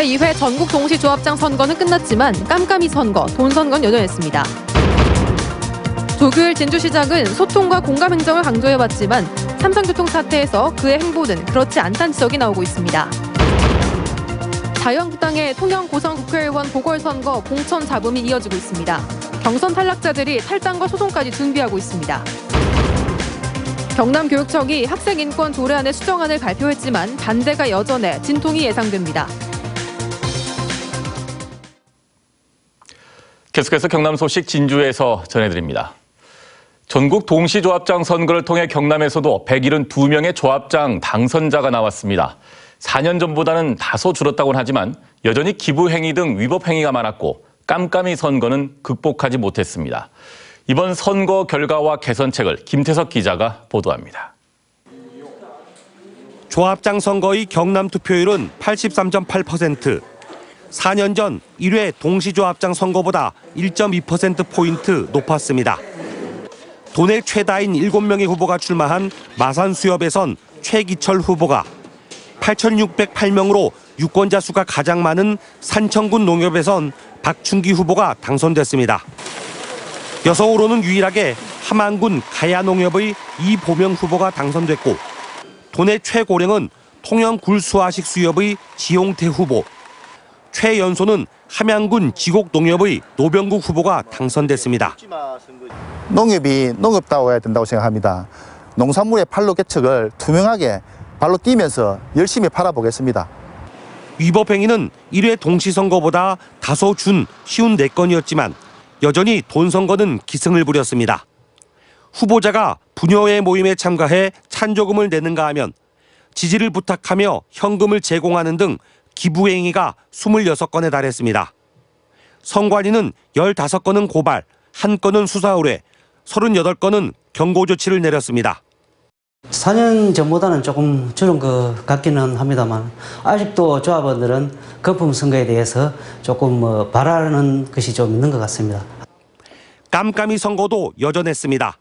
제2회 전국 동시조합장 선거는 끝났지만 깜깜이 선거, 돈 선거는 여전했습니다. 조규일 진주시장은 소통과 공감 행정을 강조해왔지만 삼성교통 사태에서 그의 행보는 그렇지 않다는 지적이 나오고 있습니다. 자유한국당의 통영 고성 국회의원 보궐선거 공천 잡음이 이어지고 있습니다. 경선 탈락자들이 탈당과 소송까지 준비하고 있습니다. 경남교육청이 학생인권 조례안의 수정안을 발표했지만 반대가 여전해 진통이 예상됩니다. 계속해서 경남 소식 진주에서 전해드립니다. 전국 동시조합장 선거를 통해 경남에서도 172명의 조합장 당선자가 나왔습니다. 4년 전보다는 다소 줄었다고는 하지만 여전히 기부행위 등 위법행위가 많았고 깜깜이 선거는 극복하지 못했습니다. 이번 선거 결과와 개선책을 김태석 기자가 보도합니다. 조합장 선거의 경남 투표율은 83.8%. 4년 전 1회 동시조합장 선거보다 1.2%포인트 높았습니다. 도내 최다인 7명의 후보가 출마한 마산수협에선 최기철 후보가 8,608명으로 유권자 수가 가장 많은 산청군 농협에선 박춘기 후보가 당선됐습니다. 여성으로는 유일하게 함안군 가야농협의 이보명 후보가 당선됐고 도내 최고령은 통영 굴수화식 수협의 지용태 후보, 최연소는 함양군 지곡농협의 노병국 후보가 당선됐습니다. 농협이 농업다워야 된다고 생각합니다. 농산물의 판로 개척을 투명하게 발로 뛰면서 열심히 팔아보겠습니다. 위법행위는 1회 동시선거보다 다소 쉬운 4건이었지만 여전히 돈 선거는 기승을 부렸습니다. 후보자가 부녀회 모임에 참가해 찬조금을 내는가 하면 지지를 부탁하며 현금을 제공하는 등 기부행위가 26건에 달했습니다. 선관위는 15건은 고발, 1건은 수사 의뢰, 38건은 경고 조치를 내렸습니다. 4년 전보다는 조금 줄은 것 같기는 합니다만 아직도 조합원들은 거품 선거에 대해서 조금 바라는 것이 좀 있는 것 같습니다. 깜깜이 선거도 여전했습니다.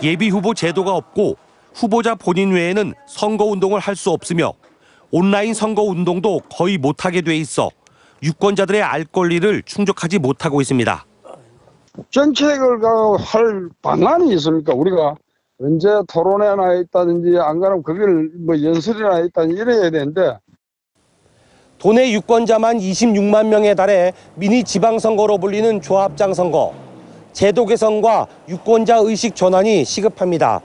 예비 후보 제도가 없고 후보자 본인 외에는 선거운동을 할 수 없으며 온라인 선거운동도 거의 못하게 돼 있어 유권자들의 알 권리를 충족하지 못하고 있습니다. 정책을 할 방안이 있습니까? 우리가 언제 토론회나 있다든지 안 그러면 그걸 연설이나 있다든지 이래야 되는데. 도내 유권자만 26만 명에 달해 미니 지방선거로 불리는 조합장 선거. 제도 개선과 유권자 의식 전환이 시급합니다.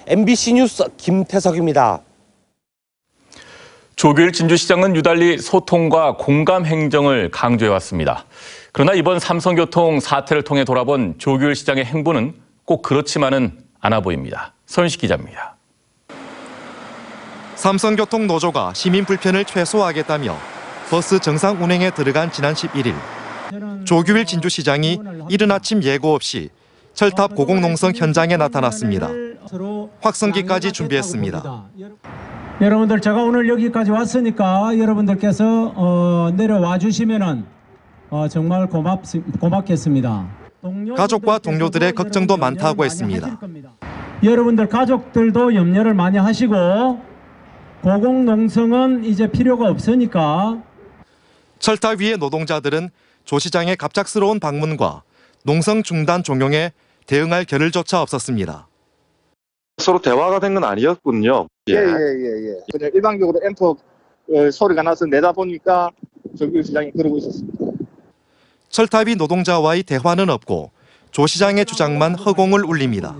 MBC 뉴스 김태석입니다. 조규일 진주시장은 유달리 소통과 공감 행정을 강조해왔습니다. 그러나 이번 삼성교통 사태를 통해 돌아본 조규일 시장의 행보는 꼭 그렇지만은 않아 보입니다. 서윤식 기자입니다. 삼성교통 노조가 시민 불편을 최소화하겠다며 버스 정상 운행에 들어간 지난 11일 조규일 진주시장이 이른 아침 예고 없이 철탑 고공농성 현장에 나타났습니다. 확성기까지 준비했습니다. 여러분들 제가 오늘 여기까지 왔으니까 여러분들께서 내려와 주시면은 정말 고맙겠습니다. 가족과 동료들의 걱정도 많다고 했습니다. 여러분들 가족들도 염려를 많이 하시고 고공농성은 이제 필요가 없으니까. 철탑 위의 노동자들은 조 시장의 갑작스러운 방문과 농성 중단 종용에 대응할 겨를조차 없었습니다. 서로 대화가 된 건 아니었군요. 예. 그냥 일반적으로 앰프 소리가 나서 내다보니까 조규일 시장이 그러고 있었습니다. 철탑이 노동자와의 대화는 없고 조 시장의 주장만 허공을 울립니다.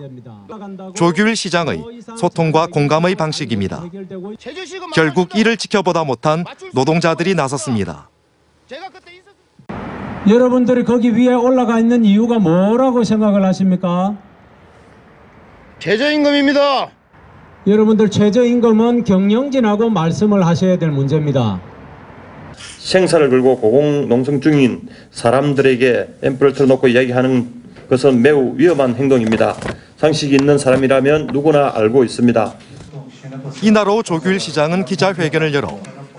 조규일 시장의 소통과 공감의 방식입니다. 결국 이를 지켜보다 못한 노동자들이 나섰습니다. 여러분들이 거기 위에 올라가 있는 이유가 뭐라고 생각을 하십니까? 최저임금입니다. 여러분들 최저임금은 경영진하고 말씀을 하셔야 될 문제입니다. 생사를 걸고 고공농성 중인 사람들에게 앰프를 틀어놓고 이야기하는 것은 매우 위험한 행동입니다. 상식이 있는 사람이라면 누구나 알고 있습니다. 이날 오후 조규일 시장은 기자회견을 열어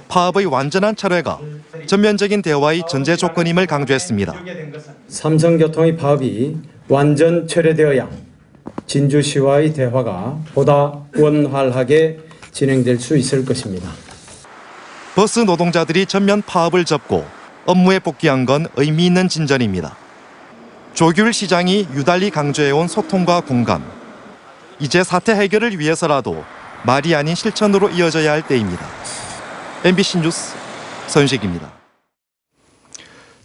파업의 완전한 철회가 전면적인 대화의 전제 조건임을 강조했습니다. 삼성교통의 파업이 완전 철회되어야 진주시와의 대화가 보다 원활하게 진행될 수 있을 것입니다. 버스 노동자들이 전면 파업을 접고 업무에 복귀한 건 의미 있는 진전입니다. 조규일 시장이 유달리 강조해온 소통과 공감. 이제 사태 해결을 위해서라도 말이 아닌 실천으로 이어져야 할 때입니다. MBC 뉴스 서윤식입니다.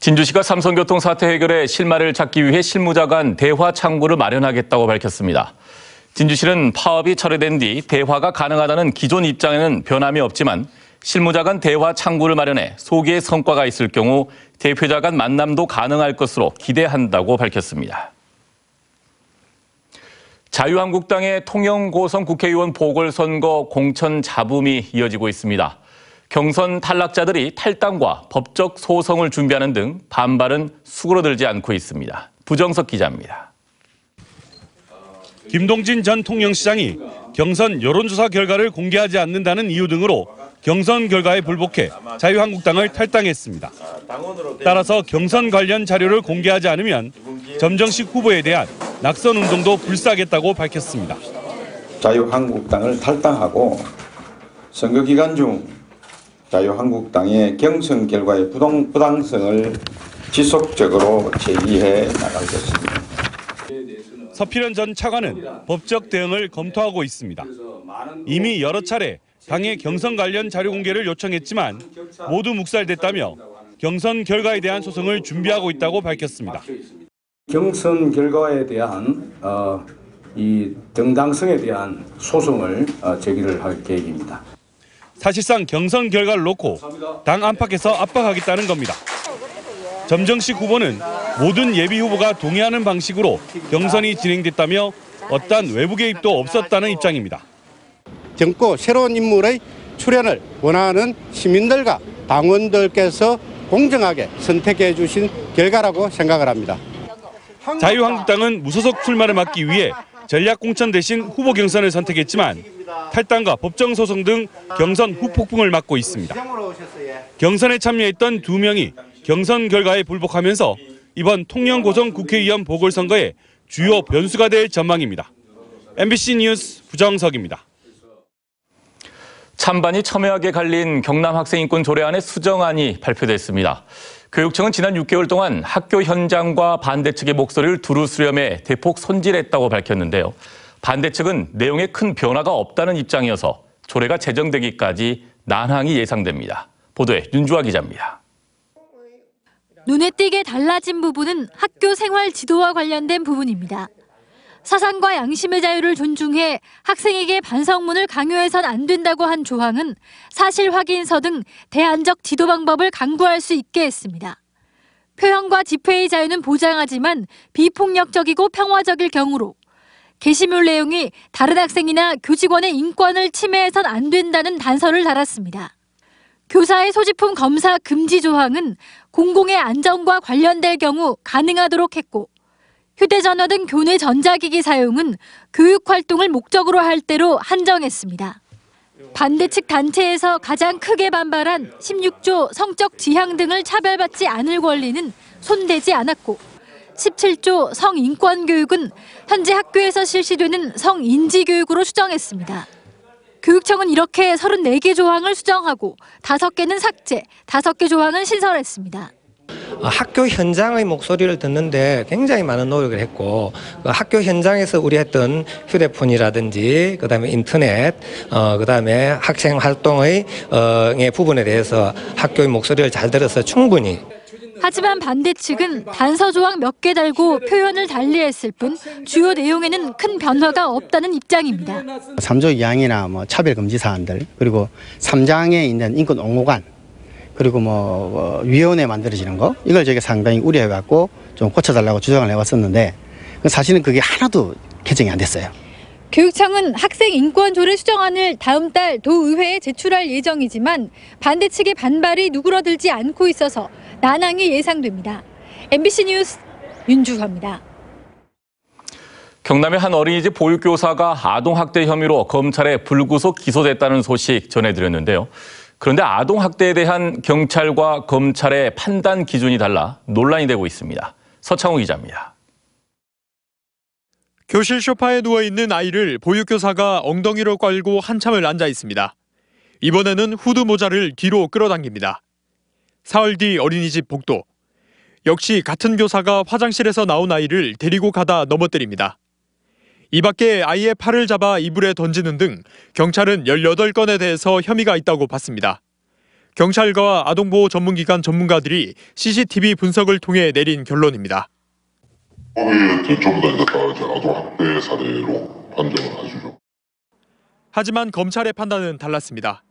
진주시가 삼성교통 사태 해결에 실마리를 찾기 위해 실무자 간 대화 창구를 마련하겠다고 밝혔습니다. 진주시는 파업이 철회된 뒤 대화가 가능하다는 기존 입장에는 변함이 없지만 실무자 간 대화 창구를 마련해 소기의 성과가 있을 경우 대표자 간 만남도 가능할 것으로 기대한다고 밝혔습니다. 자유한국당의 통영고성 국회의원 보궐선거 공천 잡음이 이어지고 있습니다. 경선 탈락자들이 탈당과 법적 소송을 준비하는 등 반발은 수그러들지 않고 있습니다. 부정석 기자입니다. 김동진 전 통영시장이 경선 여론조사 결과를 공개하지 않는다는 이유 등으로 경선 결과에 불복해 자유한국당을 탈당했습니다. 따라서 경선 관련 자료를 공개하지 않으면 점정식 후보에 대한 낙선 운동도 불사하겠다고 밝혔습니다. 자유한국당을 탈당하고 선거 기간 중 자유한국당의 경선 결과의 부당성을 지속적으로 제기해 나가겠습니다. 서필현 전 차관은 법적 대응을 검토하고 있습니다. 이미 여러 차례 당의 경선 관련 자료 공개를 요청했지만 모두 묵살됐다며 경선 결과에 대한 소송을 준비하고 있다고 밝혔습니다. 경선 결과에 대한 이 정당성에 대한 소송을 제기를 할 계획입니다. 사실상 경선 결과를 놓고 당 안팎에서 압박하겠다는 겁니다. 점정식 후보는 모든 예비 후보가 동의하는 방식으로 경선이 진행됐다며 어떠한 외부 개입도 없었다는 입장입니다. 젊고 새로운 인물의 출연을 원하는 시민들과 당원들께서 공정하게 선택해 주신 결과라고 생각을 합니다. 자유한국당은 무소속 출마를 막기 위해 전략공천 대신 후보 경선을 선택했지만 탈당과 법정소송 등 경선 후폭풍을 맞고 있습니다. 경선에 참여했던 2명이 경선 결과에 불복하면서 이번 통영고성 국회의원 보궐선거의 주요 변수가 될 전망입니다. MBC 뉴스 부정석입니다. 찬반이 첨예하게 갈린 경남 학생인권 조례안의 수정안이 발표됐습니다. 교육청은 지난 6개월 동안 학교 현장과 반대 측의 목소리를 두루 수렴해 대폭 손질했다고 밝혔는데요. 반대 측은 내용에 큰 변화가 없다는 입장이어서 조례가 제정되기까지 난항이 예상됩니다. 보도에 윤주아 기자입니다. 눈에 띄게 달라진 부분은 학교 생활 지도와 관련된 부분입니다. 사상과 양심의 자유를 존중해 학생에게 반성문을 강요해선 안 된다고 한 조항은 사실 확인서 등 대안적 지도 방법을 강구할 수 있게 했습니다. 표현과 집회의 자유는 보장하지만 비폭력적이고 평화적일 경우로 게시물 내용이 다른 학생이나 교직원의 인권을 침해해선 안 된다는 단서를 달았습니다. 교사의 소지품 검사 금지 조항은 공공의 안전과 관련될 경우 가능하도록 했고 휴대전화 등 교내 전자기기 사용은 교육활동을 목적으로 할 때로 한정했습니다. 반대 측 단체에서 가장 크게 반발한 16조 성적 지향 등을 차별받지 않을 권리는 손대지 않았고 17조 성인권교육은 현재 학교에서 실시되는 성인지교육으로 수정했습니다. 교육청은 이렇게 34개 조항을 수정하고 5개는 삭제, 5개 조항은 신설했습니다. 학교 현장의 목소리를 듣는데 굉장히 많은 노력을 했고 학교 현장에서 우리 했던 휴대폰이라든지 그다음에 인터넷 그다음에 학생 활동의 부분에 대해서 학교의 목소리를 잘 들어서 충분히. 하지만 반대 측은 단서 조항 몇 개 달고 표현을 달리했을 뿐 주요 내용에는 큰 변화가 없다는 입장입니다. 3조 2항이나 뭐 차별 금지 사안들 그리고 3장에 있는 인권 옹호관 그리고 위원회 만들어지는 거 이걸 저희가 상당히 우려해 갖고 좀 고쳐달라고 주장을 해왔었는데 사실은 그게 하나도 개정이 안 됐어요. 교육청은 학생 인권 조례 수정안을 다음 달 도의회에 제출할 예정이지만 반대 측의 반발이 누그러들지 않고 있어서 난항이 예상됩니다. MBC 뉴스 윤주화입니다. 경남의 한 어린이집 보육교사가 아동학대 혐의로 검찰에 불구속 기소됐다는 소식 전해드렸는데요. 그런데 아동학대에 대한 경찰과 검찰의 판단 기준이 달라 논란이 되고 있습니다. 서창호 기자입니다. 교실 소파에 누워있는 아이를 보육교사가 엉덩이로 깔고 한참을 앉아 있습니다. 이번에는 후드 모자를 뒤로 끌어당깁니다. 사흘 뒤 어린이집 복도. 역시 같은 교사가 화장실에서 나온 아이를 데리고 가다 넘어뜨립니다. 이 밖에 아이의 팔을 잡아 이불에 던지는 등 경찰은 18건에 대해서 혐의가 있다고 봤습니다. 경찰과 아동보호 전문기관 전문가들이 CCTV 분석을 통해 내린 결론입니다. 법에 전부 다 아동학대 사례로 판정을 하시죠. 하지만 검찰의 판단은 달랐습니다.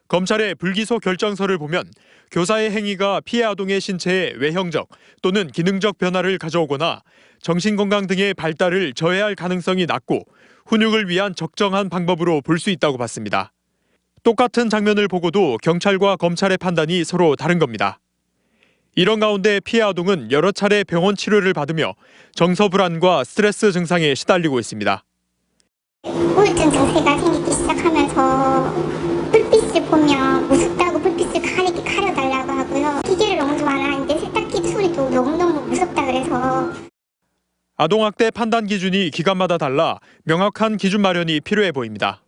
검찰의 불기소 결정서를 보면 교사의 행위가 피해 아동의 신체에 외형적 또는 기능적 변화를 가져오거나 정신건강 등의 발달을 저해할 가능성이 낮고 훈육을 위한 적정한 방법으로 볼 수 있다고 봤습니다. 똑같은 장면을 보고도 경찰과 검찰의 판단이 서로 다른 겁니다. 이런 가운데 피해 아동은 여러 차례 병원 치료를 받으며 정서 불안과 스트레스 증상에 시달리고 있습니다. 우울증 증세가 생기기 시작하면서 불빛을 보면 무섭다고 불빛을 가려달라고 하고요. 기계를 너무 좋아는 하는데 세탁기 소리도 너무너무 무섭다 그래서. 아동학대 판단 기준이 기관마다 달라 명확한 기준 마련이 필요해 보입니다.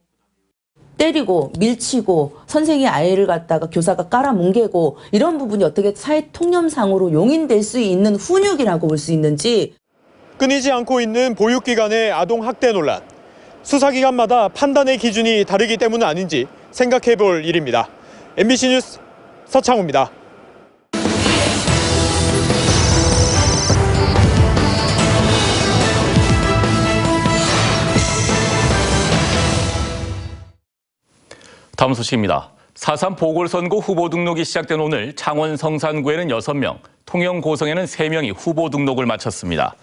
때리고 밀치고 선생이 아이를 갖다가 교사가 깔아뭉개고 이런 부분이 어떻게 사회 통념상으로 용인될 수 있는 훈육이라고 볼 수 있는지. 끊이지 않고 있는 보육기관의 아동학대 논란. 수사기관마다 판단의 기준이 다르기 때문은 아닌지 생각해 볼 일입니다. MBC 뉴스 서창호입니다. 다음 소식입니다. 4.3 보궐선거 후보 등록이 시작된 오늘 창원 성산구에는 6명, 통영 고성에는 3명이 후보 등록을 마쳤습니다.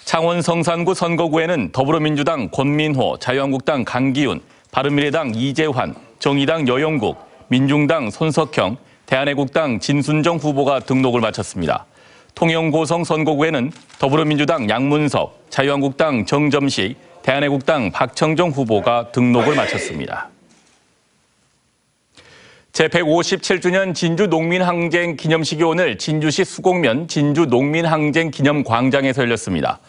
창원 성산구 선거구에는 더불어민주당 권민호, 자유한국당 강기훈, 바른미래당 이재환, 정의당 여영국, 민중당 손석형, 대한애국당 진순정 후보가 등록을 마쳤습니다. 통영 고성 선거구에는 더불어민주당 양문석, 자유한국당 정점식, 대한애국당 박청정 후보가 등록을 마쳤습니다. 제157주년 진주농민항쟁 기념식이 오늘 진주시 수곡면 진주농민항쟁기념광장에서 열렸습니다.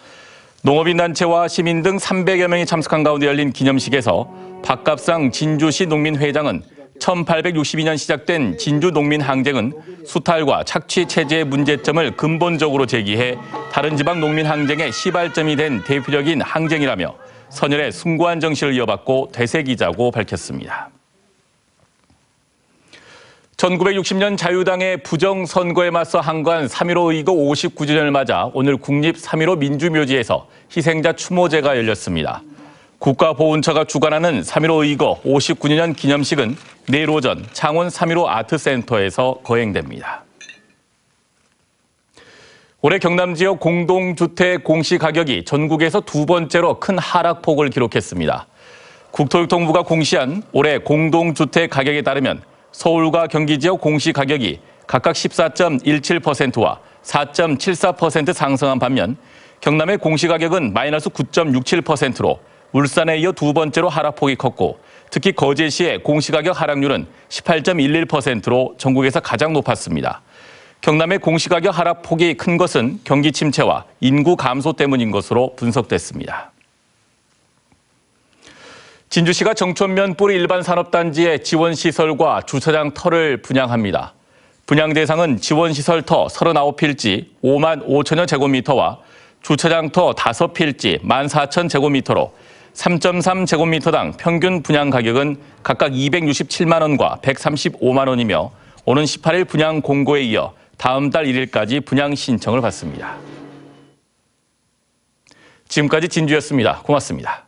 농업인단체와 시민 등 300여 명이 참석한 가운데 열린 기념식에서 박갑상 진주시 농민회장은 1862년 시작된 진주농민항쟁은 수탈과 착취 체제의 문제점을 근본적으로 제기해 다른 지방 농민항쟁의 시발점이 된 대표적인 항쟁이라며 선열의 숭고한 정신을 이어받고 되새기자고 밝혔습니다. 1960년 자유당의 부정선거에 맞서 항거한 3.15 의거 59주년을 맞아 오늘 국립 3.15 민주묘지에서 희생자 추모제가 열렸습니다. 국가보훈처가 주관하는 3.15 의거 59주년 기념식은 내일 오전 창원 3.15 아트센터에서 거행됩니다. 올해 경남 지역 공동주택 공시가격이 전국에서 두 번째로 큰 하락폭을 기록했습니다. 국토교통부가 공시한 올해 공동주택 가격에 따르면 서울과 경기 지역 공시가격이 각각 14.17%와 4.74% 상승한 반면 경남의 공시가격은 마이너스 9.67%로 울산에 이어 두 번째로 하락폭이 컸고 특히 거제시의 공시가격 하락률은 18.11%로 전국에서 가장 높았습니다. 경남의 공시가격 하락폭이 큰 것은 경기 침체와 인구 감소 때문인 것으로 분석됐습니다. 진주시가 정촌면 뿌리 일반산업단지의 지원시설과 주차장 터를 분양합니다. 분양 대상은 지원시설 터 39필지 5만 5천여 제곱미터와 주차장 터 5필지 14,000제곱미터로 3.3제곱미터당 평균 분양 가격은 각각 267만 원과 135만 원이며 오는 18일 분양 공고에 이어 다음 달 1일까지 분양 신청을 받습니다. 지금까지 진주였습니다. 고맙습니다.